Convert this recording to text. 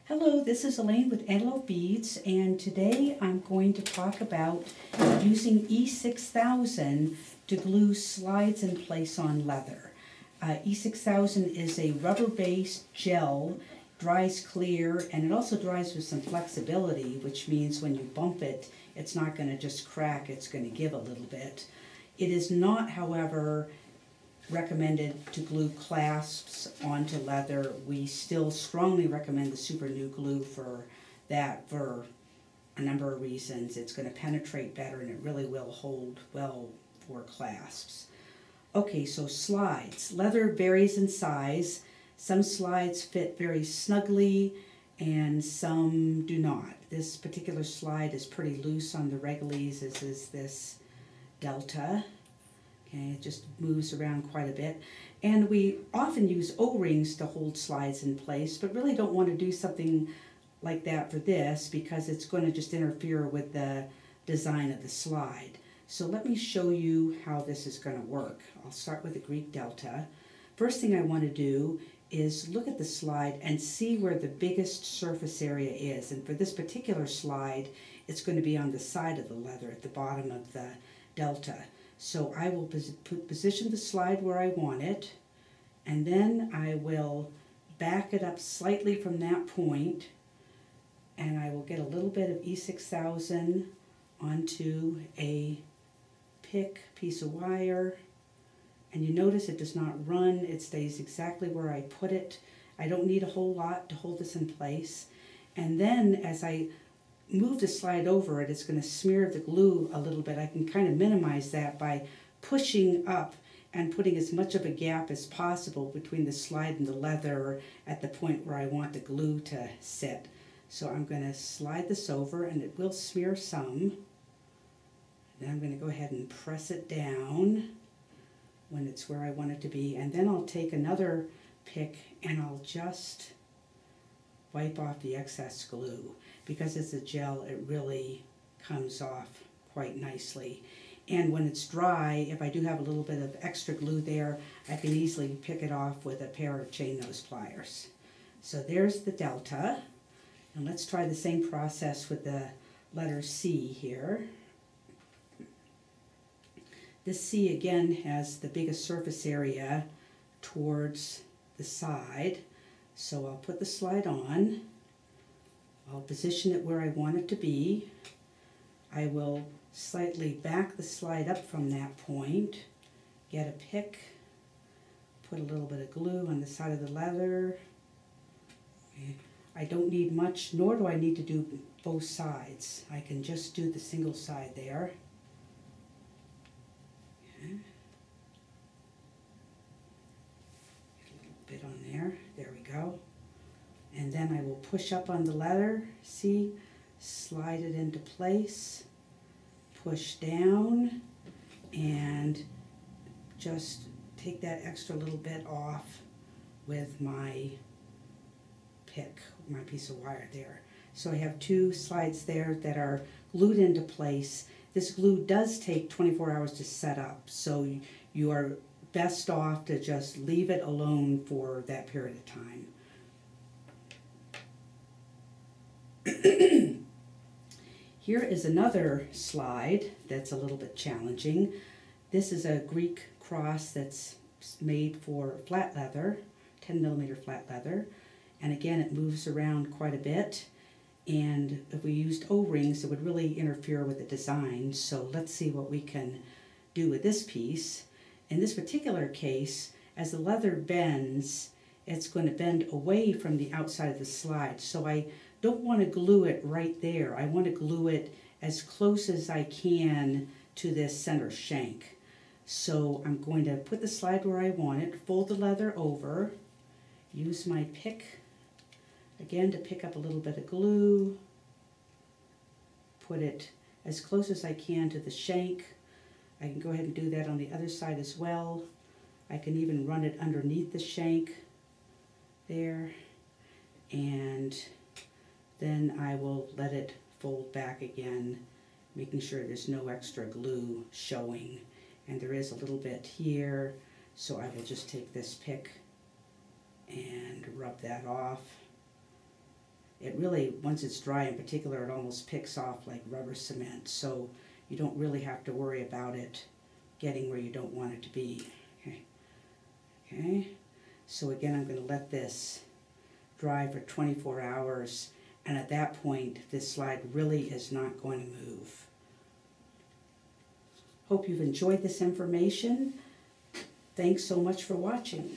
Hello, this is Elaine with Antelope Beads, and today I'm going to talk about using E6000 to glue slides in place on leather. E6000 is a rubber-based gel, dries clear, and it also dries with some flexibility, which means when you bump it, it's not going to just crack, it's going to give a little bit. It is not, however, recommended to glue clasps onto leather. We still strongly recommend the super new glue for that for a number of reasons. It's going to penetrate better and it really will hold well for clasps. Okay, so slides. Leather varies in size. Some slides fit very snugly and some do not. This particular slide is pretty loose on the regulies, as is this Delta. Okay, it just moves around quite a bit. And we often use O-rings to hold slides in place, but really don't want to do something like that for this because it's going to just interfere with the design of the slide. So let me show you how this is going to work. I'll start with the Greek Delta. First thing I want to do is look at the slide and see where the biggest surface area is. And for this particular slide, it's going to be on the side of the leather at the bottom of the Delta. So I will position the slide where I want it, and then I will back it up slightly from that point, and I will get a little bit of E6000 onto a piece of wire, and you notice it does not run, it stays exactly where I put it. I don't need a whole lot to hold this in place. And then as I move the slide over it, it's going to smear the glue a little bit. I can kind of minimize that by pushing up and putting as much of a gap as possible between the slide and the leather at the point where I want the glue to sit. So I'm going to slide this over and it will smear some. Then I'm going to go ahead and press it down when it's where I want it to be, and then I'll take another pick and I'll just wipe off the excess glue. Because it's a gel, it really comes off quite nicely. And when it's dry, if I do have a little bit of extra glue there, I can easily pick it off with a pair of chain nose pliers. So there's the Delta. And let's try the same process with the letter C here. This C again has the biggest surface area towards the side. So I'll put the slide on. I'll position it where I want it to be. I will slightly back the slide up from that point, get a pick, put a little bit of glue on the side of the leather. Okay. I don't need much, nor do I need to do both sides. I can just do the single side there. Okay. Get a little bit on there. There we go. And then I will push up on the leather, see, slide it into place, push down, and just take that extra little bit off with my pick, my piece of wire there. So I have two slides there that are glued into place. This glue does take 24 hours to set up, so you are best off to just leave it alone for that period of time. Here is another slide that's a little bit challenging. This is a Greek cross that's made for flat leather, 10mm flat leather, and again it moves around quite a bit, and if we used O-rings it would really interfere with the design. So let's see what we can do with this piece. In this particular case, as the leather bends, it's going to bend away from the outside of the slide, so I don't want to glue it right there. I want to glue it as close as I can to this center shank. So I'm going to put the slide where I want it, fold the leather over, use my pick again to pick up a little bit of glue, put it as close as I can to the shank. I can go ahead and do that on the other side as well. I can even run it underneath the shank there, and then I will let it fold back again, making sure there's no extra glue showing. And there is a little bit here, so I will just take this pick and rub that off. it really, once it's dry in particular, it almost picks off like rubber cement. So you don't really have to worry about it getting where you don't want it to be. Okay. So again, I'm going to let this dry for 24 hours. And at that point, this slide really is not going to move. Hope you've enjoyed this information. Thanks so much for watching.